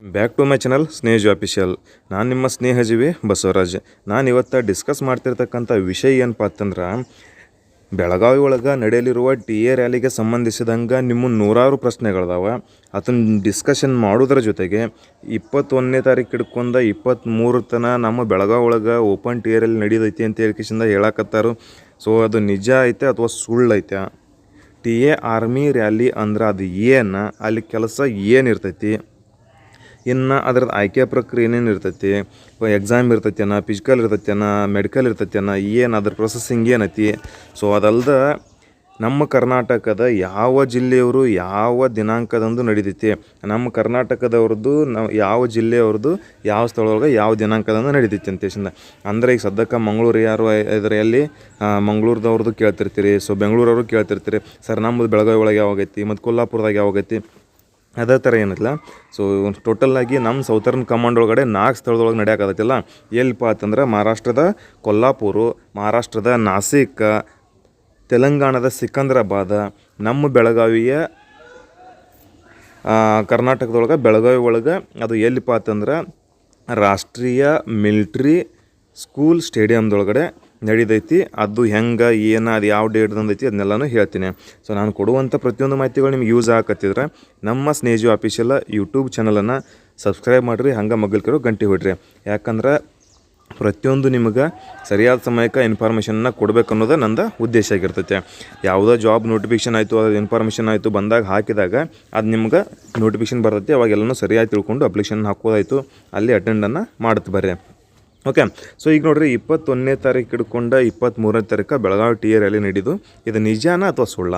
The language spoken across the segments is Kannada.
Back to my channel Snehaji official. ನಾನು ನಿಮ್ಮ ಸ್ನೇಹಜೀವಿ ಬಸವರಾಜ್. ನಾನು ಇವತ್ತು ಡಿಸ್ಕಸ್ ಮಾಡ್ತಿರ್ತಕ್ಕಂಥ ವಿಷಯ ಏನಪ್ಪ ಅಂತಂದ್ರೆ, ಬೆಳಗಾವಿ ಒಳಗೆ ನಡೆಯಲಿರುವ ಟಿ.ಎ. ರ್ಯಾಲಿಗೆ ಸಂಬಂಧಿಸಿದಂಗೆ ನಿಮ್ಮ ನೂರಾರು ಪ್ರಶ್ನೆಗಳಿದಾವೆ. ಅದನ್ನು ಡಿಸ್ಕಷನ್ ಮಾಡೋದ್ರ ಜೊತೆಗೆ 21ನೇ ತಾರೀಕು ಹಿಡ್ಕೊಂಡು 23 ತನಕ ನಮ್ಮ ಬೆಳಗಾವಿ ಒಳಗೆ ಓಪನ್ ಟಿ.ಎ. ರ್ಯಾಲಿ ನಡೀದೈತಿ ಅಂತ ಹೇಳ್ಕಿಸಿಂದ ಹೇಳಕತ್ತಾರು. ಸೊ ಅದು ನಿಜ ಐತೆ ಅಥವಾ ಸುಳ್ಳೈತೆ? ಟಿ.ಎ. ಆರ್ಮಿ ರ್ಯಾಲಿ ಅಂದ್ರೆ ಅದು ಏನು, ಅಲ್ಲಿ ಕೆಲಸ ಏನಿರ್ತೈತಿ, ಇನ್ನು ಅದ್ರದ್ದು ಆಯ್ಕೆ ಪ್ರಕ್ರಿಯೆ ಏನೇನು ಇರ್ತೈತಿ, ಎಕ್ಸಾಮ್ ಇರ್ತೈತೇನ, ಫಿಸಿಕಲ್ ಇರ್ತೈತೇನ, ಮೆಡಿಕಲ್ ಇರ್ತೈತೇನ, ಏನು ಅದ್ರ ಪ್ರೊಸೆಸಿಂಗ್ ಏನೈತಿ. ಸೊ ಅದಲ್ಲದೆ ನಮ್ಮ ಕರ್ನಾಟಕದ ಯಾವ ಜಿಲ್ಲೆಯವರು ಯಾವ ದಿನಾಂಕದಂದು ನಡೀತೈತಿ, ನಮ್ಮ ಕರ್ನಾಟಕದವ್ರದ್ದು ಯಾವ ಜಿಲ್ಲೆಯವ್ರದ್ದು ಯಾವ ಸ್ಥಳದೊಳಗೆ ಯಾವ ದಿನಾಂಕದಂದು ನಡೀತೈತಿ ಅಂತೇಶಿಂದ. ಅಂದರೆ ಈಗ ಸದ್ಯಕ್ಕೆ ಮಂಗಳೂರು ಯಾರು ಇದರಲ್ಲಿ ಮಂಗಳೂರದವ್ರದ್ದು ಕೇಳ್ತಿರ್ತೀರಿ, ಸೊ ಬೆಂಗಳೂರವರು ಕೇಳ್ತಿರ್ತೀರಿ, ಸರ್ ನಮ್ಮದು ಬೆಳಗಾವಿ ಒಳಗೆ ಯಾವಾಗೈತಿ ಮತ್ತು ಕೊಲ್ಲಾಪುರದಾಗ ಯಾವಾಗೈತಿ, ಅದೇ ಥರ ಏನಿಲ್ಲ. ಸೊ ಟೋಟಲ್ಲಾಗಿ ನಮ್ಮ ಸೌತರ್ನ್ ಕಮಾಂಡ್ ಒಳಗಡೆ 4 ಸ್ಥಳದೊಳಗೆ ನಡೆಯೋಕ್ಕಾಗತ್ತಿಲ್ಲ. ಎಲ್ಲಿಪ್ಪ ಅಂತಂದ್ರೆ ಮಹಾರಾಷ್ಟ್ರದ ಕೊಲ್ಲಾಪುರ, ಮಹಾರಾಷ್ಟ್ರದ ನಾಸಿಕ್, ತೆಲಂಗಾಣದ ಸಿಕಂದ್ರಾಬಾದ, ನಮ್ಮ ಬೆಳಗಾವಿಯ ಕರ್ನಾಟಕದೊಳಗೆ ಬೆಳಗಾವಿ ಒಳಗೆ ಅದು ಎಲ್ಲಿಪ್ಪ ಅಂತಂದ್ರೆ ರಾಷ್ಟ್ರೀಯ ಮಿಲ್ಟ್ರಿ ಸ್ಕೂಲ್ ಸ್ಟೇಡಿಯಮ್ದೊಳಗಡೆ ನಡೀತೈತಿ. ಅದು ಹೆಂಗೆ ಏನು ಅದು ಯಾವ ಡೇಟ್ದಂದೈತಿ ಅದನ್ನೆಲ್ಲನೂ ಹೇಳ್ತೀನಿ. ಸೊ ನಾನು ಕೊಡುವಂಥ ಪ್ರತಿಯೊಂದು ಮಾಹಿತಿಗಳು ನಿಮ್ಗೆ ಯೂಸ್ ಆಗತ್ತಿದ್ರೆ ನಮ್ಮ ಸ್ನೇಹಜೀವಿ ಅಫಿಷಿಯಲ್ ಯೂಟ್ಯೂಬ್ ಚಾನಲನ್ನು ಸಬ್ಸ್ಕ್ರೈಬ್ ಮಾಡಿರಿ, ಹಂಗೆ ಮಗಲ್ಕಿರೋ ಗಂಟೆ ಹೊಡ್ರಿ. ಯಾಕಂದ್ರೆ ಪ್ರತಿಯೊಂದು ನಿಮಗೆ ಸರಿಯಾದ ಸಮಯಕ್ಕೆ ಇನ್ಫಾರ್ಮೇಷನ್ನ ಕೊಡಬೇಕು ಅನ್ನೋದು ನಂದು ಉದ್ದೇಶ ಆಗಿರ್ತೈತೆ. ಯಾವುದೋ ಜಾಬ್ ನೋಟಿಫಿಕೇಷನ್ ಆಯಿತು, ಅದು ಇನ್ಫಾರ್ಮೇಷನ್ ಆಯಿತು ಬಂದಾಗ ಹಾಕಿದಾಗ ಅದು ನಿಮ್ಗೆ ನೋಟಿಫಿಕೇಷನ್ ಬರ್ತೈತಿ. ಅವಾಗೆಲ್ಲನೂ ಸರಿಯಾಗಿ ತಿಳ್ಕೊಂಡು ಅಪ್ಲಿಕೇಶನ್ ಹಾಕೋದಾಯಿತು, ಅಲ್ಲಿ ಅಟೆಂಡನ್ನು ಮಾಡುತ್ತೆ ಬರ್ರಿ. ಓಕೆ. ಸೊ ಈಗ ನೋಡಿರಿ, 21ನೇ ತಾರೀಕು ಹಿಡ್ಕೊಂಡು 23ನೇ ತಾರೀಕು ಬೆಳಗಾವಿ ಟಿ.ಎ. ರ್ಯಾಲಿ ನಡೀದು. ಇದು ನಿಜಾನ ಅಥವಾ ಸುಳ್ಳ?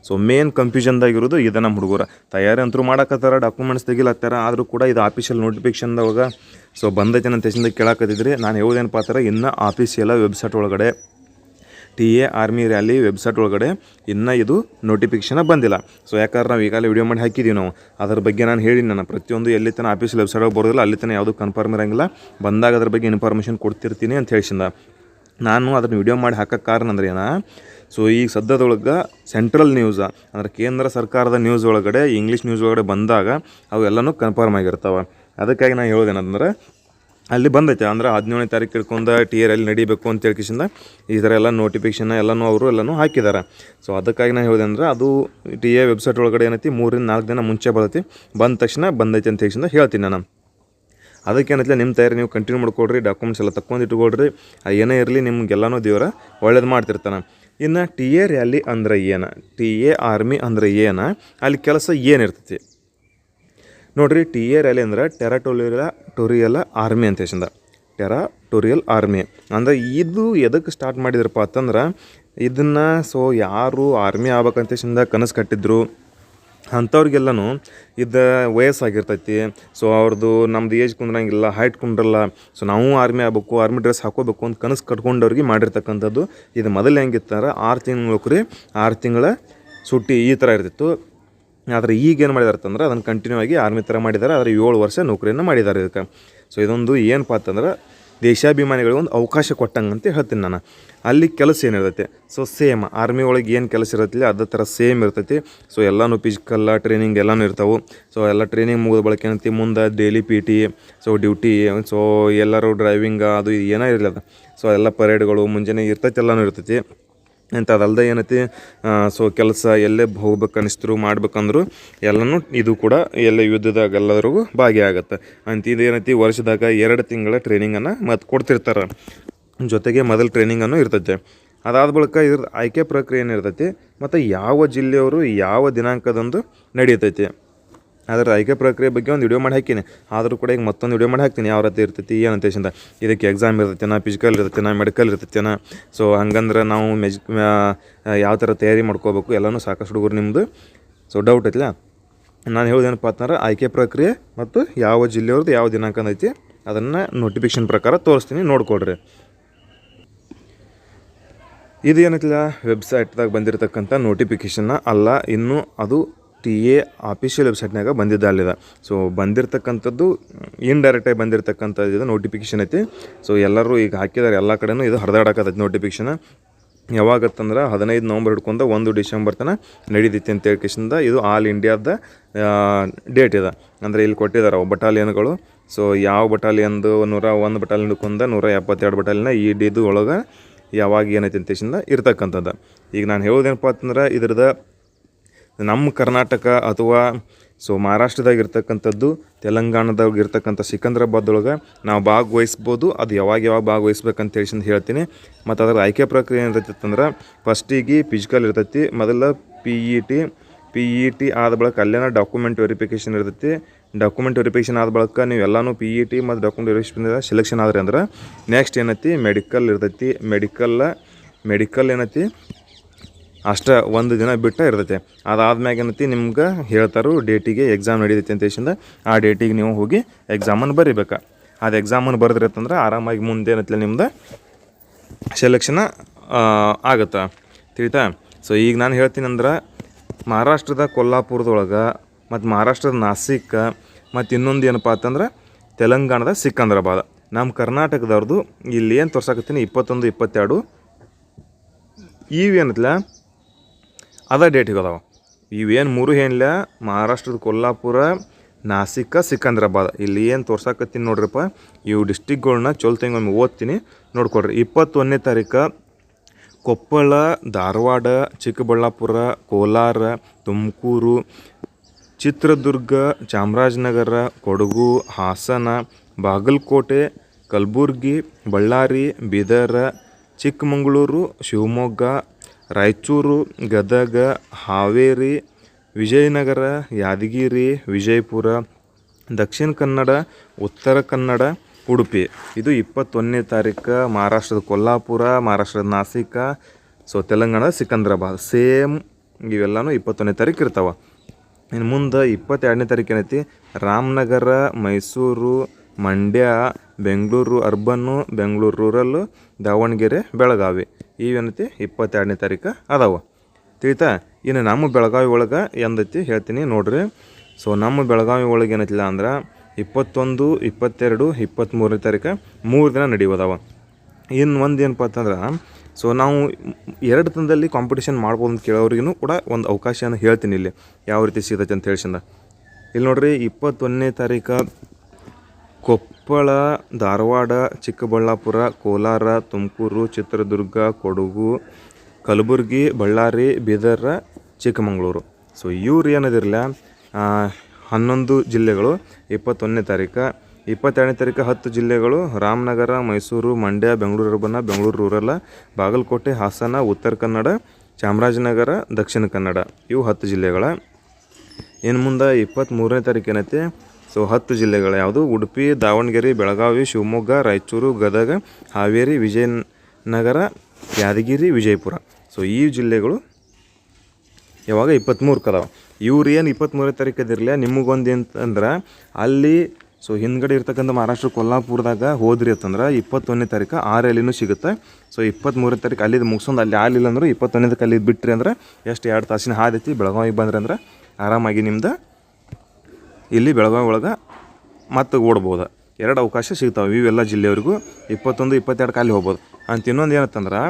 ಸೊ ಮೇನ್ ಕನ್ಫ್ಯೂಷನ್ದಾಗಿರೋದು ಇದು. ನಮ್ಮ ಹುಡುಗರ ತಯಾರಿ ಅಂತೂ ಮಾಡಕತ್ತಾರ, ಡಾಕ್ಯುಮೆಂಟ್ಸ್ ತೆಗಿಲತ್ತಾರ, ಆದರೂ ಕೂಡ ಇದು ಆಫೀಷಿಯಲ್ ನೋಟಿಫಿಕೇಷನ್ದಾಗ ಸೊ ಬಂದೈತೆ ನನ್ನ ದೇಶದಿಂದ ಕೇಳಾಕತ್ತಿದ್ರಿ. ನಾನು ಹೇಳೋದೇನಪ್ಪ ಅಂತಾರೆ, ಇನ್ನು ಆಫೀಸಿಯಲ್ ವೆಬ್ಸೈಟ್ ಒಳಗಡೆ ಟಿ.ಎ. ಆರ್ಮಿ ರ್ಯಾಲಿ ವೆಬ್ಸೈಟ್ ಒಳಗಡೆ ಇನ್ನೂ ಇದು ನೋಟಿಫಿಕೇಷನ್ ಬಂದಿಲ್ಲ. ಸೊ ಯಾಕಂದ್ರೆ ನಾವು ಈಗಾಗಲೇ ವಿಡಿಯೋ ಮಾಡಿ ಹಾಕಿದ್ದೀವಿ ನಾವು. ಅದ್ರ ಬಗ್ಗೆ ನಾನು ಹೇಳಿ, ನಾನು ಪ್ರತಿಯೊಂದು ಎಲ್ಲಿ ತನಕ ಆಫೀಸ್ ವೆಬ್ಸೈಟ್ ಒಳಗೆ ಬರೋದಿಲ್ಲ ಅಲ್ಲಿ ತನಕ ಯಾವುದೂ ಕನ್ಫರ್ಮ್ ಇರೋಂಗಿಲ್ಲ. ಬಂದಾಗ ಅದ್ರ ಬಗ್ಗೆ ಇನ್ಫಾರ್ಮೇಷನ್ ಕೊಡ್ತಿರ್ತೀನಿ ಅಂತ ಹೇಳಿಸಿಂದ ನಾನು ಅದನ್ನು ವಿಡಿಯೋ ಮಾಡಿ ಹಾಕೋಕ್ಕೆ ಕಾರಣ ಅಂದ್ರೆ ಏನ, ಸೊ ಈಗ ಸದ್ಯದೊಳಗೆ ಸೆಂಟ್ರಲ್ ನ್ಯೂಸ್ ಅಂದರೆ ಕೇಂದ್ರ ಸರ್ಕಾರದ ನ್ಯೂಸ್ ಒಳಗಡೆ ಇಂಗ್ಲೀಷ್ ನ್ಯೂಸ್ ಒಳಗಡೆ ಬಂದಾಗ ಅವೆಲ್ಲನೂ ಕನ್ಫರ್ಮ್ ಆಗಿರ್ತಾವೆ. ಅದಕ್ಕಾಗಿ ನಾನು ಹೇಳೋದೇನಂದ್ರೆ ಅಲ್ಲಿ ಬಂದೈತೆ ಅಂದ್ರೆ 17ನೇ ತಾರೀಕು ಹಿಡ್ಕೊಂಡು ಟಿ.ಎ. ರ್ಯಾಲಿ ನಡೀಬೇಕು ಅಂತ ಹೇಳ್ಕಿಸಿಂದ ಈ ಥರ ಎಲ್ಲ ನೋಟಿಫಿಕೇಷನ್ ಎಲ್ಲನೂ ಎಲ್ಲನೂ ಹಾಕಿದ್ದಾರೆ. ಸೊ ಅದಕ್ಕಾಗಿ ನಾನು ಹೇಳಿದೆ ಅಂದ್ರೆ ಅದು ಟಿ.ಎ. ವೆಬ್ಸೈಟ್ ಒಳಗಡೆ ಏನೈತಿ 3-4 ದಿನ ಮುಂಚೆ ಬರ್ತೈತಿ. ಬಂದ ತಕ್ಷಣ ಬಂದೈತೆ ಅಂತ ಹೇಳಿಸಿಂದ ಹೇಳ್ತೀನಿ ನಾನು. ಅದಕ್ಕೇನೈತಿಲ್ಲ, ನಿಮ್ಮ ತಯಾರಿ ನೀವು ಕಂಟಿನ್ಯೂ ಮಾಡ್ಕೊಳ್ರಿ, ಡಾಕ್ಯುಮೆಂಟ್ಸ್ ಎಲ್ಲ ತಕ್ಕೊಂಡು ಇಟ್ಕೊಳ್ರಿ. ಏನೇ ಇರಲಿ ನಿಮ್ಗೆಲ್ಲನೂ ದೇವರ ಒಳ್ಳೇದು ಮಾಡ್ತಿರ್ತಾನೆ. ಇನ್ನು ಟಿ.ಎ. ರ್ಯಾಲಿ ಅಂದ್ರೆ ಏನು, ಟಿ.ಎ. ಆರ್ಮಿ ಅಂದ್ರೆ ಏನು, ಅಲ್ಲಿ ಕೆಲಸ ಏನಿರ್ತೈತಿ ನೋಡಿರಿ. ಟಿ.ಎ. ರ್ಯಾಲಿ ಅಂದ್ರೆ ಟೆರಟೋರಿಯಲ್ ಆರ್ಮಿ ಅಂತ ಹೇಳಿಂದ. ಟೆರಟೋರಿಯಲ್ ಆರ್ಮಿ ಅಂದರೆ ಇದು ಎದಕ್ಕೆ ಸ್ಟಾರ್ಟ್ ಮಾಡಿದ್ರಪ್ಪ ಅಂತಂದ್ರೆ, ಇದನ್ನು ಸೊ ಯಾರು ಆರ್ಮಿ ಆಗ್ಬೇಕಂತೇಶಿಂದ ಕನಸು ಕಟ್ಟಿದ್ರು ಅಂಥವ್ರಿಗೆಲ್ಲನೂ ಇದು ವಯಸ್ಸಾಗಿರ್ತೈತಿ. ಸೊ ಅವ್ರದ್ದು ನಮ್ದು ಏಜ್ ಕುಂದ್ರಂಗಿಲ್ಲ, ಹೈಟ್ ಕುಂದ್ರಲ್ಲ, ಸೊ ನಾವು ಆರ್ಮಿ ಆಗ್ಬೇಕು, ಆರ್ಮಿ ಡ್ರೆಸ್ ಹಾಕೋಬೇಕು ಅಂತ ಕನಸು ಕಟ್ಕೊಂಡವ್ರಿಗೆ ಮಾಡಿರ್ತಕ್ಕಂಥದ್ದು. ಇದು ಮೊದಲು ಹೆಂಗಿತ್ತಾರೆ, 6 ತಿಂಗಳು ನೌಕರಿ, 6 ತಿಂಗಳ ಸುಟ್ಟಿ ಈ ಥರ ಇರ್ತಿತ್ತು. ಆದರೆ ಈಗೇನು ಮಾಡಿದಾರೆ ಅಂತಂದ್ರೆ ಅದನ್ನು ಕಂಟಿನ್ಯೂ ಆಗಿ ಆರ್ಮಿ ಥರ ಮಾಡಿದ್ದಾರೆ. ಆದರೆ 7 ವರ್ಷ ನೌಕರಿಯನ್ನು ಮಾಡಿದ್ದಾರೆ ಇದಕ್ಕೆ. ಸೊ ಇದೊಂದು ಏನಪ್ಪ ಅಂತಂದ್ರೆ ದೇಶಾಭಿಮಾನಿಗಳಿಗೆ ಒಂದು ಅವಕಾಶ ಕೊಟ್ಟಂಗೆ ಅಂತ ಹೇಳ್ತೀನಿ ನಾನು. ಅಲ್ಲಿ ಕೆಲಸ ಏನಿರ್ತೈತಿ, ಸೊ ಸೇಮ್ ಆರ್ಮಿ ಒಳಗೆ ಏನು ಕೆಲಸ ಇರತ್ತಿಲ್ಲ ಅದೇ ಥರ ಸೇಮ್ ಇರ್ತೈತಿ. ಸೊ ಎಲ್ಲನೂ ಫಿಸಿಕಲ್ ಟ್ರೈನಿಂಗ್ ಎಲ್ಲನೂ ಇರ್ತಾವೆ. ಸೊ ಎಲ್ಲ ಟ್ರೈನಿಂಗ್ ಮುಗಿದ ಬಳಕ ಏನಂತಿ ಮುಂದೆ daily PT, so duty, so ಎಲ್ಲರೂ ಡ್ರೈವಿಂಗ್ ಅದು ಏನೋ ಇರಲಿಲ್ಲ. ಸೊ ಎಲ್ಲ ಪರೇಡ್ಗಳು ಮುಂಜಾನೆ ಇರ್ತೈತಿ, ಎಲ್ಲನೂ ಇರ್ತೈತಿ. ಇಂಥದ್ದಲ್ದೆ ಏನೈತಿ, ಸೊ ಕೆಲಸ ಎಲ್ಲೇ ಹೋಗ್ಬೇಕು ಅನಿಸ್ತರು ಮಾಡ್ಬೇಕಂದ್ರು ಎಲ್ಲನೂ ಇದು ಕೂಡ ಎಲ್ಲ ಯುದ್ಧದಾಗ ಎಲ್ಲರಿಗೂ ಭಾಗಿಯಾಗತ್ತೆ ಅಂತ. ಇದೇನೈತಿ ವರ್ಷದಾಗ 2 ತಿಂಗಳ ಟ್ರೈನಿಂಗನ್ನು ಮತ್ತು ಕೊಡ್ತಿರ್ತಾರೆ, ಜೊತೆಗೆ ಮೊದಲು ಟ್ರೈನಿಂಗನ್ನು ಇರ್ತೈತೆ. ಅದಾದ ಬಳಿಕ ಇದ್ರ ಆಯ್ಕೆ ಪ್ರಕ್ರಿಯೆ ಏನಿರ್ತೈತಿ ಮತ್ತು ಯಾವ ಜಿಲ್ಲೆಯವರು ಯಾವ ದಿನಾಂಕದಂದು ನಡೀತೈತಿ. ಅದರ ಆಯ್ಕೆ ಪ್ರಕ್ರಿಯೆ ಬಗ್ಗೆ ಒಂದು ವಿಡಿಯೋ ಮಾಡಿ ಹಾಕೀನಿ. ಆದರೂ ಕೂಡ ಈಗ ಮತ್ತೊಂದು ವಿಡಿಯೋ ಮಾಡಿ ಹಾಕ್ತೀನಿ, ಯಾವ ರೀತಿ ಇರ್ತೈತಿ ಏನಂತ ಹೇಳಿಂದ. ಇದಕ್ಕೆ ಎಕ್ಸಾಮ್ ಇರ್ತೈತೇನ, ಫಿಸಿಕಲ್ ಇರ್ತೈತೇನ, ಮೆಡಿಕಲ್ ಇರ್ತೈತೇನ, ಸೊ ಹಂಗಂದ್ರೆ ನಾವು ಯಾವ ಥರ ತಯಾರಿ ಮಾಡ್ಕೋಬೇಕು ಎಲ್ಲನೂ ಸಾಕಷ್ಟು ಹುಡುಗರು ನಿಮ್ಮದು ಸೊ ಡೌಟ್ ಐತಿಲ್ಲ. ನಾನು ಹೇಳೋದೇನಪ್ಪ ಅಂತಂದ್ರೆ ಆಯ್ಕೆ ಪ್ರಕ್ರಿಯೆ ಮತ್ತು ಯಾವ ಜಿಲ್ಲೆಯವ್ರದ್ದು ಯಾವ ದಿನಾಂಕ ಐತಿ ಅದನ್ನು ನೋಟಿಫಿಕೇಷನ್ ಪ್ರಕಾರ ತೋರಿಸ್ತೀನಿ, ನೋಡ್ಕೊಳ್ರಿ. ಇದು ಏನೈತಿಲ್ಲ ವೆಬ್ಸೈಟ್ದಾಗ ಬಂದಿರತಕ್ಕಂಥ ನೋಟಿಫಿಕೇಷನ್ನ ಅಲ್ಲ, ಇನ್ನೂ ಅದು ಟಿ.ಎ. ಆಫೀಷಿಯಲ್ ವೆಬ್ಸೈಟ್ನಾಗ ಬಂದಿದ್ದ ಅಲ್ಲಿದೆ. ಸೊ ಬಂದಿರತಕ್ಕಂಥದ್ದು ಇಂಡೈರೆಕ್ಟಾಗಿ ಬಂದಿರತಕ್ಕಂಥ ಇದು ನೋಟಿಫಿಕೇಷನ್ ಐತಿ. ಸೊ ಎಲ್ಲರೂ ಈಗ ಹಾಕಿದ್ದಾರೆ, ಎಲ್ಲ ಕಡೆನೂ ಇದು ಹರಿದಾಡಕತ್ತೈತಿ ನೋಟಿಫಿಕೇಷನ್. ಯಾವಾಗತ್ತಂದ್ರೆ 15 ನವಂಬರ್ ಹಿಡ್ಕೊಂಡು 1 ಡಿಸೆಂಬರ್ ತನಕ ನಡೀತೈತಿ ಅಂತ ಹೇಳ್ಕೇಶಿಂದ ಇದು ಆಲ್ ಇಂಡಿಯಾದ ಡೇಟ್ ಇದೆ. ಅಂದರೆ ಇಲ್ಲಿ ಕೊಟ್ಟಿದ್ದಾರೆ ಬಟಾಲಿಯನ್ಗಳು. ಸೊ ಯಾವ ಬಟಾಲಿಯನ್ದು 101 ಬಟಾಲಿಯನ್ ಹಿಡ್ಕೊಂಡು 172 ಬಟಾಲಿಯನ್ ಈ ಡಿದು ಒಳಗೆ ಯಾವಾಗ ಏನೈತಿ ಅಂತೇಶಿಂದ ಇರ್ತಕ್ಕಂಥದ್ದು. ಈಗ ನಾನು ಹೇಳೋದೇನಪ್ಪ ಅಂತಂದ್ರೆ ಇದ್ರದ್ದು ನಮ್ಮ ಕರ್ನಾಟಕ ಅಥವಾ ಸೊ ಮಹಾರಾಷ್ಟ್ರದಾಗ ಇರ್ತಕ್ಕಂಥದ್ದು, ತೆಲಂಗಾಣದಾಗ ಇರ್ತಕ್ಕಂಥ ಸಿಕಂದ್ರಾಬಾದೊಳಗೆ ನಾವು ಭಾಗವಹಿಸ್ಬೋದು. ಅದು ಯಾವಾಗ ಭಾಗವಹಿಸ್ಬೇಕಂತ ಹೇಳ್ತೀನಿ. ಮತ್ತು ಅದರ ಆಯ್ಕೆ ಪ್ರಕ್ರಿಯೆ ಏನಿರ್ತೈತೆ ಅಂದ್ರೆ ಫಸ್ಟಿಗೆ ಫಿಸಿಕಲ್ ಇರ್ತೈತಿ. ಮೊದಲ ಪಿ ಇ ಟಿ ಆದ ಬಳಿಕ ಅಲ್ಲೇನ ಡಾಕ್ಯುಮೆಂಟ್ ವೆರಿಫಿಕೇಷನ್ ಇರ್ತೈತಿ. ಡಾಕ್ಯುಮೆಂಟ್ ವೆರಿಫಿಕೇಷನ್ ಆದ ಬಳಿಕ ನೀವು ಎಲ್ಲನೂ ಪಿ ಇ ಟಿ ಮತ್ತು ಡಾಕ್ಯುಮೆಂಟ್ ವೆರಿಫಿಕೇಷನ್ ಸೆಲೆಕ್ಷನ್ ಆದ್ರಿ ಅಂದ್ರೆ ನೆಕ್ಸ್ಟ್ ಏನೈತಿ ಮೆಡಿಕಲ್ ಇರ್ತೈತಿ. ಮೆಡಿಕಲ್ ಏನೈತಿ ಅಷ್ಟೇ ಒಂದು ದಿನ ಬಿಟ್ಟು ಇರ್ತೈತೆ. ಅದಾದ್ಮ್ಯಾಗ ಏನೈತಿ ನಿಮ್ಗೆ ಹೇಳ್ತಾರೋ ಡೇಟಿಗೆ ಎಕ್ಸಾಮ್ ನಡೀತೈತಿ ಅಂತ ಹೇಳಿಂದ ಆ ಡೇಟಿಗೆ ನೀವು ಹೋಗಿ ಎಕ್ಸಾಮನ್ನು ಬರೀಬೇಕು. ಅದು ಎಕ್ಸಾಮನ್ನು ಬರೆದ್ರತ್ತಂದ್ರೆ ಆರಾಮಾಗಿ ಮುಂದೆ ಏನೈತಿಲ್ಲ ನಿಮ್ದು ಸೆಲೆಕ್ಷನ್ ಆಗುತ್ತೆ. ತಿಳಿತಾ? ಸೊ ಈಗ ನಾನು ಹೇಳ್ತೀನಿ ಅಂದ್ರೆ ಮಹಾರಾಷ್ಟ್ರದ ಕೊಲ್ಲಾಪುರದೊಳಗೆ ಮತ್ತು ಮಹಾರಾಷ್ಟ್ರದ ನಾಸಿಕ್ ಮತ್ತು ಇನ್ನೊಂದು ಏನಪ್ಪ ಅಂತಂದ್ರೆ ತೆಲಂಗಾಣದ ಸಿಕಂದ್ರಾಬಾದ್. ನಮ್ಮ ಕರ್ನಾಟಕದವ್ರದ್ದು ಇಲ್ಲಿ ಏನು ತೋರ್ಸಾಕತ್ತೀನಿ 21, 22 ಇವೇನತ್ಲ ಅದ ಡೇಟಿಗೆ ಅದಾವ. ಇವೇನು 3 ಏನಿಲ್ಲ, ಮಹಾರಾಷ್ಟ್ರದ ಕೊಲ್ಲಾಪುರ, ನಾಸಿಕ್, ಸಿಕಂದ್ರಾಬಾದ್ ಇಲ್ಲಿ ಏನು ತೋರ್ಸಾಕತ್ತೀನಿ ನೋಡ್ರಿಪ್ಪ. ಇವು ಡಿಸ್ಟಿಕ್ಗಳನ್ನ ಚೊಲ್ತಂಗೊಮ್ಮೆ ಓದ್ತೀನಿ ನೋಡ್ಕೊಡ್ರಿ. 21ನೇ ತಾರೀಕು ಕೊಪ್ಪಳ, ಧಾರವಾಡ, ಚಿಕ್ಕಬಳ್ಳಾಪುರ, ಕೋಲಾರ, ತುಮಕೂರು, ಚಿತ್ರದುರ್ಗ, ಚಾಮರಾಜನಗರ, ಕೊಡಗು, ಹಾಸನ, ಬಾಗಲಕೋಟೆ, ಕಲಬುರ್ಗಿ, ಬಳ್ಳಾರಿ, ಬೀದರ್, ಚಿಕ್ಕಮಗಳೂರು, ಶಿವಮೊಗ್ಗ, ರಾಯಚೂರು, ಗದಗ, ಹಾವೇರಿ, ವಿಜಯನಗರ, ಯಾದಗಿರಿ, ವಿಜಯಪುರ, ದಕ್ಷಿಣ ಕನ್ನಡ, ಉತ್ತರ ಕನ್ನಡ, ಉಡುಪಿ. ಇದು 21ನೇ ತಾರೀಕು ಮಹಾರಾಷ್ಟ್ರದ ಕೊಲ್ಲಾಪುರ, ಮಹಾರಾಷ್ಟ್ರದ ನಾಸಿಕ, ಸೊ ತೆಲಂಗಾಣದ ಸಿಕಂದ್ರಾಬಾದ್. ಸೇಮ್ ಇವೆಲ್ಲನೂ 21ನೇ ತಾರೀಕು ಇರ್ತಾವೆ. ಇನ್ನು ಮುಂದೆ 22ನೇ ತಾರೀಕು ಏನೈತಿ ರಾಮನಗರ, ಮೈಸೂರು, ಮಂಡ್ಯ, ಬೆಂಗಳೂರು ಅರ್ಬನ್ನು, ಬೆಂಗಳೂರು ರೂರಲ್ಲು, ದಾವಣಗೆರೆ, ಬೆಳಗಾವಿ ಇವೇನೈತಿ 22ನೇ ತಾರೀಕು ಅದಾವೆ. ತಿಳಿತಾ? ಇನ್ನು ನಮ್ಮ ಬೆಳಗಾವಿ ಒಳಗೆ ಎಂದೈತಿ ಹೇಳ್ತೀನಿ ನೋಡ್ರಿ. ಸೊ ನಮ್ಮ ಬೆಳಗಾವಿ ಒಳಗೆ ಏನೈತಿಲ್ಲ ಅಂದ್ರೆ 21, 22, 23ನೇ ತಾರೀಕು 3 ದಿನ ನಡೆಯೋದವ. ಇನ್ನು ಒಂದು ಏನಪ್ಪ ಅಂತಂದ್ರೆ ಸೊ ನಾವು 2 ದಿನದಲ್ಲಿ ಕಾಂಪಿಟೇಷನ್ ಮಾಡ್ಬೋದು ಅಂತ ಕೇಳೋರಿಗೂ ಕೂಡ ಒಂದು ಅವಕಾಶನ ಹೇಳ್ತೀನಿ ಇಲ್ಲಿ ಯಾವ ರೀತಿ ಸಿಗ್ತೈತೆ ಅಂತ ಹೇಳ್ಸಿಂದ. ಇಲ್ಲಿ ನೋಡ್ರಿ 21ನೇ ತಾರೀಕು ಕೊಪ್ಪಳ, ಧಾರವಾಡ, ಚಿಕ್ಕಬಳ್ಳಾಪುರ, ಕೋಲಾರ, ತುಮಕೂರು, ಚಿತ್ರದುರ್ಗ, ಕೊಡಗು, ಕಲಬುರ್ಗಿ, ಬಳ್ಳಾರಿ, ಬೀದರ್, ಚಿಕ್ಕಮಗಳೂರು. ಸೊ ಇವ್ರು ಏನದಿರಲ್ಲ 11 ಜಿಲ್ಲೆಗಳು 21ನೇ ತಾರೀಕು. 22ನೇ ತಾರೀಕು 10 ಜಿಲ್ಲೆಗಳು ರಾಮನಗರ, ಮೈಸೂರು, ಮಂಡ್ಯ, ಬೆಂಗಳೂರು ಅರ್ಬನ್, ಬೆಂಗಳೂರು ರೂರಲ್, ಬಾಗಲಕೋಟೆ, ಹಾಸನ, ಉತ್ತರ ಕನ್ನಡ, ಚಾಮರಾಜನಗರ, ದಕ್ಷಿಣ ಕನ್ನಡ ಇವು 10 ಜಿಲ್ಲೆಗಳ. ಇನ್ನು ಮುಂದೆ 23ನೇ ತಾರೀಕು ಏನೈತಿ ಸೊ 10 ಜಿಲ್ಲೆಗಳು ಯಾವುದು ಉಡುಪಿ, ದಾವಣಗೆರೆ, ಬೆಳಗಾವಿ, ಶಿವಮೊಗ್ಗ, ರಾಯಚೂರು, ಗದಗ, ಹಾವೇರಿ, ವಿಜಯನಗರ, ಯಾದಗಿರಿ, ವಿಜಯಪುರ. ಸೊ ಈ ಜಿಲ್ಲೆಗಳು ಯಾವಾಗ 23ಕ್ಕೆ ಅದಾವೆ. ಇವ್ರು ಏನು 23ನೇ ತಾರೀಕು ಅದಿರಲಿಲ್ಲ. ನಿಮಗೊಂದು ಅಂತಂದ್ರೆ ಅಲ್ಲಿ ಸೊ ಹಿಂದ್ಗಡೆ ಇರ್ತಕ್ಕಂಥ ಮಹಾರಾಷ್ಟ್ರ ಕೊಲ್ಲಾಪುರದಾಗ ಹೋದ್ರಿ ಅಂತಂದ್ರೆ 21ನೇ ತಾರೀಕು RLನೂ ಸಿಗುತ್ತೆ. ಸೊ 23ನೇ ತಾರೀಕು ಅಲ್ಲಿದ್ದು ಮುಗಿಸೊಂದು ಅಲ್ಲಿ ಆಗಲಿಲ್ಲ ಅಂದ್ರೆ 21ನೇ ತಾರೀಕು ಅಲ್ಲಿದ್ದು ಬಿಟ್ರಿ ಅಂದ್ರೆ ಎಷ್ಟು 2 ತಾಸಿನ ಹಾದೈತಿ. ಬೆಳಗಾವಿಗೆ ಬಂದ್ರೆ ಅಂದ್ರೆ ಆರಾಮಾಗಿ ನಿಮ್ದು ಇಲ್ಲಿ ಬೆಳಗಾವಿ ಒಳಗೆ ಮತ್ತೆ ಓಡ್ಬೋದು. 2 ಅವಕಾಶ ಸಿಗ್ತಾವೆ ಇವೆಲ್ಲ ಜಿಲ್ಲೆಯವರೆಗೂ. 21, 22 ಅಲ್ಲಿ ಹೋಗ್ಬೋದು ಅಂತ. ಇನ್ನೊಂದು ಏನಂತಂದ್ರೆ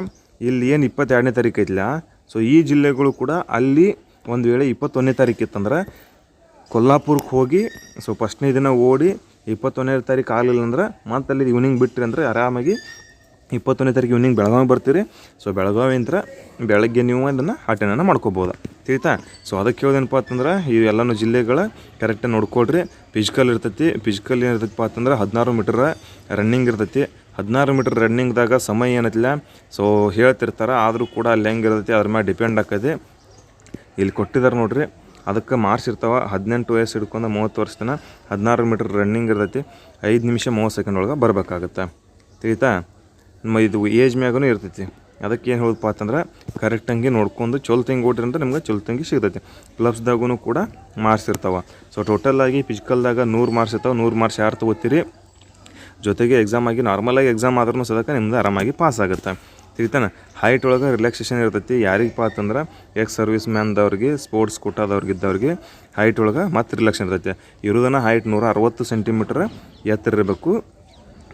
ಇಲ್ಲಿ ಏನು 22ನೇ ತಾರೀಕು ಐತಿಲ್ಲ ಸೊ ಈ ಜಿಲ್ಲೆಗಳು ಕೂಡ ಅಲ್ಲಿ ಒಂದು ವೇಳೆ 21ನೇ ತಾರೀಕು ಇತ್ತಂದ್ರೆ ಕೊಲ್ಲಾಪುರಕ್ಕೆ ಹೋಗಿ ಸೊ ಫಸ್ಟ್ನೇ ದಿನ ಓಡಿ 21ನೇ ತಾರೀಕು ಆಗಲಿಲ್ಲ ಅಂದ್ರೆ ಮತ್ತೆ ಅಲ್ಲಿ ಈವ್ನಿಂಗ್ ಬಿಟ್ರಿ ಅಂದರೆ ಆರಾಮಾಗಿ 21ನೇ ತಾರೀಕು ಈವ್ನಿಂಗ್ ಬೆಳಗಾವಿ ಬರ್ತೀರಿ. ಸೊ ಬೆಳಗಾವಿ ಅಂತ ಬೆಳಗ್ಗೆ ನೀವು ಅದನ್ನು ಅಟೆಂಡನ್ನು ಮಾಡ್ಕೋಬೋದು. ತಿಳಿತಾ? ಸೊ ಅದಕ್ಕೆ ಹೇಳೋದೇನಪ್ಪ ಅಂತಂದ್ರೆ ಇವೆಲ್ಲನೂ ಜಿಲ್ಲೆಗಳ ಕರೆಕ್ಟಾಗಿ ನೋಡ್ಕೊಳ್ರಿ. ಫಿಸಿಕಲ್ ಇರ್ತೈತಿ. ಫಿಸಿಕಲ್ ಏನಿರ್ತೈತಪ್ಪ ಅಂತಂದ್ರೆ 16 ಮೀಟರ್ ರನ್ನಿಂಗ್ ಇರ್ತೈತಿ. 16 ಮೀಟರ್ ರನ್ನಿಂಗ್ದಾಗ ಸಮಯ ಏನೈತಿಲ್ಲ ಸೊ ಹೇಳ್ತಿರ್ತಾರೆ. ಆದರೂ ಕೂಡ ಅಲ್ಲಿ ಹೆಂಗಿರ್ತೈತಿ ಅದ್ರ ಮೇಲೆ ಡಿಪೆಂಡ್ ಆಕೈತಿ. ಇಲ್ಲಿ ಕೊಟ್ಟಿದ್ದಾರೆ ನೋಡ್ರಿ, ಅದಕ್ಕೆ ಮಾರ್ಕ್ಸ್ ಇರ್ತಾವೆ. 18 ವಯಸ್ಸು ಹಿಡ್ಕೊಂಡು 30 ವರ್ಷ ತನಕ 16 ಮೀಟರ್ ರನ್ನಿಂಗ್ ಇರ್ತೈತಿ. 5 ನಿಮಿಷ 30 ಸೆಕೆಂಡ್ ಒಳಗೆ ಬರಬೇಕಾಗತ್ತೆ. ತಿಳಿತಾ? ಇದು ಏಜ್ ಮ್ಯಾಗೂ ಇರ್ತೈತಿ. ಅದಕ್ಕೆ ಏನು ಹೇಳೋದಪ್ಪ ಅಂತಂದ್ರೆ ಕರೆಕ್ಟಂಗೆ ನೋಡ್ಕೊಂಡು ಚೊಲ್ತಂಗಿ ಓಡ್ರಿ ಅಂದ್ರೆ ನಿಮ್ಗೆ ಚೊಲ್ತಂಗಿ ಸಿಗ್ತೈತಿ. ಕ್ಲಬ್ಸ್ದಾಗೂ ಕೂಡ ಮಾರ್ಕ್ಸ್ ಇರ್ತಾವೆ. ಸೊ ಟೋಟಲಾಗಿ ಫಿಸಿಕಲ್ದಾಗ 100 ಮಾರ್ಕ್ಸ್ ಇರ್ತಾವೆ. 100 ಮಾರ್ಕ್ಸ್ ಯಾರು ತೊಗೋತೀರಿ ಜೊತೆಗೆ ಎಕ್ಸಾಮ್ ಆಗಿ ನಾರ್ಮಲಾಗಿ ಎಕ್ಸಾಮ್ ಆದ್ರೂ ಸದಕ್ಕೆ ನಿಮ್ದು ಆರಾಮಾಗಿ ಪಾಸ್ ಆಗುತ್ತೆ. ತಿಳಿತಾನೆ? ಹೈಟ್ ಒಳಗೆ ರಿಲ್ಯಾಕ್ಸೇಷನ್ ಇರ್ತೈತಿ. ಯಾರಿಗಪ್ಪ ಅಂತಂದ್ರೆ ಎಕ್ಸ್ ಸರ್ವಿಸ್ ಮ್ಯಾನ್ದವ್ರಿಗೆ, ಸ್ಪೋರ್ಟ್ಸ್ ಕೋಟಾದವ್ರಿಗಿದ್ದವ್ರಿಗೆ ಹೈಟ್ ಒಳಗೆ ಮತ್ತೆ ರಿಲ್ಯಾಕ್ಸೇಷನ್ ಇರ್ತೈತಿ. ಇರೋದನ್ನು ಹೈಟ್ 160 ಸೆಂಟಿಮೀಟ್ರ್ ಎತ್ತರ ಇರಬೇಕು.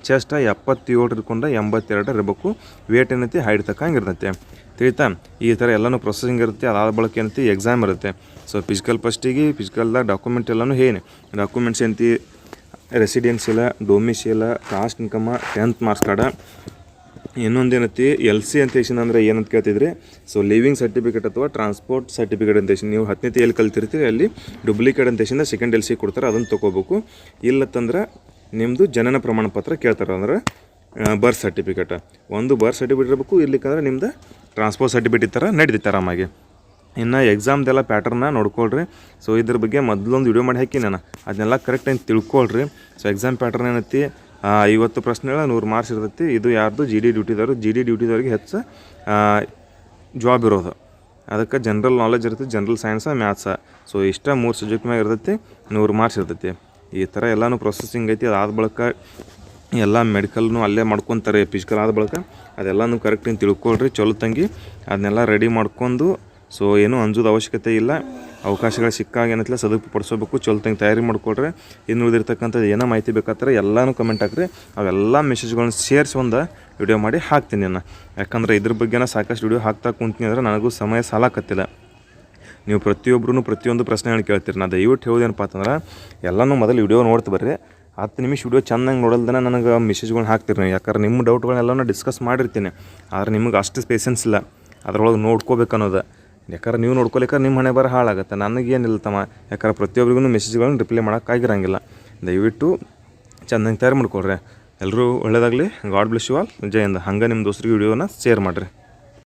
ಚೆಸ್ಟ್ 77 ಹಿಡ್ಕೊಂಡು 82 ಇರಬೇಕು. ವೇಟ್ ಏನೈತಿ ಹೈಟ್ ತಕ್ಕಂಗಿರ್ತೈತೆ. ತಿಳಿತಾ? ಈ ಥರ ಎಲ್ಲನೂ ಪ್ರೊಸೆಸಿಂಗ್ ಇರುತ್ತೆ. ಅದಾದ ಬಳಿಕ ಏನೈತಿ ಎಕ್ಸಾಮ್ ಇರುತ್ತೆ. ಸೊ ಫಿಸಿಕಲ್ದಾಗ ಡಾಕ್ಯುಮೆಂಟ್ ಎಲ್ಲನೂ ಡಾಕ್ಯುಮೆಂಟ್ಸ್ ಏನೈತಿ residential, domicile, caste income, 10th marks card, ಇನ್ನೊಂದು ಏನೈತಿ LC ಅಂತೇಶನ್ ಅಂದರೆ ಏನಂತ ಕೇಳ್ತಿದ್ರಿ. ಸೊ ಲಿವಿಂಗ್ ಸರ್ಟಿಫಿಕೇಟ್ ಅಥವಾ ಟ್ರಾನ್ಸ್ಪೋರ್ಟ್ ಸರ್ಟಿಫಿಕೇಟ್ ಅಂತೇಶನ್ ನೀವು 10ನೇ ಎಲ್ಲಿ ಕಲ್ತಿರ್ತೀರಿ ಅಲ್ಲಿ ಡೂಪ್ಲಿಕೇಟ್ ಅಂತೇಶಿಂದ ಸೆಕೆಂಡ್ LC ಕೊಡ್ತಾರೆ, ಅದನ್ನು ತೊಗೋಬೇಕು. ಇಲ್ಲತ್ತಂದ್ರೆ ನಿಮ್ಮದು ಜನನ ಪ್ರಮಾಣ ಪತ್ರ ಕೇಳ್ತಾರೆ, ಅಂದ್ರೆ ಬರ್ತ್ ಸರ್ಟಿಫಿಕೇಟ್. ಒಂದು ಬರ್ತ್ ಸರ್ಟಿಫಿಕೇಟ್ ಇರಬೇಕು, ಇರ್ಲಿಕ್ಕಂದ್ರೆ ನಿಮ್ದು ಟ್ರಾನ್ಸ್ಪೋರ್ಟ್ ಸರ್ಟಿಫಿಕೇಟ್ ಈ ಥರ ನಡೀತಾರೆ ಆರಾಮಾಗಿ. ಇನ್ನು ಎಕ್ಸಾಮ್ದೆಲ್ಲ ಪ್ಯಾಟರ್ನ ನೋಡ್ಕೊಳ್ರಿ. ಸೊ ಇದ್ರ ಬಗ್ಗೆ ಮೊದಲೊಂದು ವಿಡಿಯೋ ಮಾಡಿ ಹಾಕಿ ನಾನು ಅದನ್ನೆಲ್ಲ ಕರೆಕ್ಟಾಗಿ ತಿಳ್ಕೊಳ್ರಿ. ಸೊ ಎಕ್ಸಾಮ್ ಪ್ಯಾಟರ್ನ್ ಏನೈತಿ 50 ಪ್ರಶ್ನೆಗಳ 100 ಮಾರ್ಕ್ಸ್ ಇರ್ತೈತಿ. ಇದು ಯಾರ್ದು GD ಡ್ಯೂಟಿದವ್ರಿಗೆ ಹೆಚ್ಚು ಜಾಬ್ ಇರೋದು. ಅದಕ್ಕೆ ಜನರಲ್ ನಾಲೆಜ್ ಇರ್ತೈತಿ, ಜನರಲ್ ಸೈನ್ಸ, ಮ್ಯಾಥ್ಸ. ಸೊ ಇಷ್ಟ 3 ಸಬ್ಜೆಕ್ಟ್ ಮ್ಯಾಗ ಇರ್ತೈತಿ, 100 ಮಾರ್ಕ್ಸ್ ಇರ್ತೈತಿ. ಈ ಥರ ಎಲ್ಲನೂ ಪ್ರೊಸೆಸಿಂಗ್ ಐತಿ. ಅದಾದ ಬಳಿಕ ಎಲ್ಲ ಮೆಡಿಕಲ್ನು ಅಲ್ಲೇ ಮಾಡ್ಕೊತಾರೆ. ಫಿಸಿಕಲ್ ಆದ ಬಳಿಕ ಅದೆಲ್ಲನೂ ಕರೆಕ್ಟಾಗಿ ತಿಳ್ಕೊಳ್ರಿ ಚಲೋ ತಂಗಿ. ಅದನ್ನೆಲ್ಲ ರೆಡಿ ಮಾಡ್ಕೊಂಡು ಸೊ ಏನೂ ಅಂಜೋದು ಅವಶ್ಯಕತೆ ಇಲ್ಲ. ಅವಕಾಶಗಳು ಸಿಕ್ಕಾಗ ಏನೈತಿಲ್ಲ ಸದುಪಡಿಸೋಬೇಕು. ಚಲೋ ತಂಗಿ ತಯಾರಿ ಮಾಡ್ಕೊಳ್ರಿ. ಇನ್ನು ಉಳಿದಿರ್ತಕ್ಕಂಥದ್ದು ಏನೋ ಮಾಹಿತಿ ಬೇಕಾದ್ರೆ ಎಲ್ಲನೂ ಕಮೆಂಟ್ ಹಾಕ್ರಿ. ಅವೆಲ್ಲ ಮೆಸೇಜ್ಗಳನ್ನ ಸೇರಿಸಿ ಒಂದು ವಿಡಿಯೋ ಮಾಡಿ ಹಾಕ್ತೀನಿ ನಾನು. ಯಾಕಂದರೆ ಇದ್ರ ಬಗ್ಗೆನ ಸಾಕಷ್ಟು ವಿಡಿಯೋ ಹಾಕ್ತಾ ಕುಂತೀನಿ ಅಂದರೆ ನನಗೂ ಸಮಯ ಸಾಲಾಕತ್ತಿಲ್ಲ. ನೀವು ಪ್ರತಿಯೊಂದು ಪ್ರಶ್ನೆಗಳನ್ನ ಕೇಳ್ತೀರಿ. ನಾನು ದಯವಿಟ್ಟು ಹೇಳೋದೇನಪ್ಪ ಅಂತಂದ್ರೆ ಎಲ್ಲನೂ ಮೊದಲು ವಿಡಿಯೋ ನೋಡ್ತಾ ಬರ್ರಿ. 10 ನಿಮಿಷ ವಿಡಿಯೋ ಚೆನ್ನಾಗಿ ನೋಡಲ್ದನ ನನಗೆ ಮೆಸೇಜ್ಗಳನ್ನ ಹಾಕ್ತೀರಿ ನೀವು. ಯಾಕಂದ್ರೆ ನಿಮ್ಮ ಡೌಟ್ಗಳನ್ನೆಲ್ಲನೂ ಡಿಸ್ಕಸ್ ಮಾಡಿರ್ತೀನಿ. ಆದರೆ ನಿಮಗೆ ಅಷ್ಟು ಪೇಷನ್ಸ್ ಇಲ್ಲ ಅದ್ರೊಳಗೆ ನೋಡ್ಕೋಬೇಕು ಅನ್ನೋದು. ಯಾಕಂದ್ರೆ ನೀವು ನೋಡ್ಕೊಲಿಕ್ಕೆ ನಿಮ್ಮ ಹಣೆ ಬರ ಹಾಳಾಗುತ್ತೆ. ನನಗೇನಿಲ್ಲ ತಮ್ಮ. ಯಾಕಂದ್ರೆ ಪ್ರತಿಯೊಬ್ಬರಿಗೂ ಮೆಸೇಜ್ಗಳನ್ನ ರಿಪ್ಲೈ ಮಾಡೋಕ್ಕಾಗಿರಂಗಿಲ್ಲ. ದಯವಿಟ್ಟು ಚೆನ್ನಾಗಿ ತಯಾರು ಮಾಡ್ಕೊಳ್ರಿ. ಎಲ್ಲರೂ ಒಳ್ಳೆಯದಾಗಲಿ. God bless you all. ಜೈ ಹಿಂದ್. ಹಂಗೆ ನಿಮ್ಮ ದೋಸ್ತರಿಗೆ ವಿಡಿಯೋನ ಶೇರ್ ಮಾಡಿರಿ.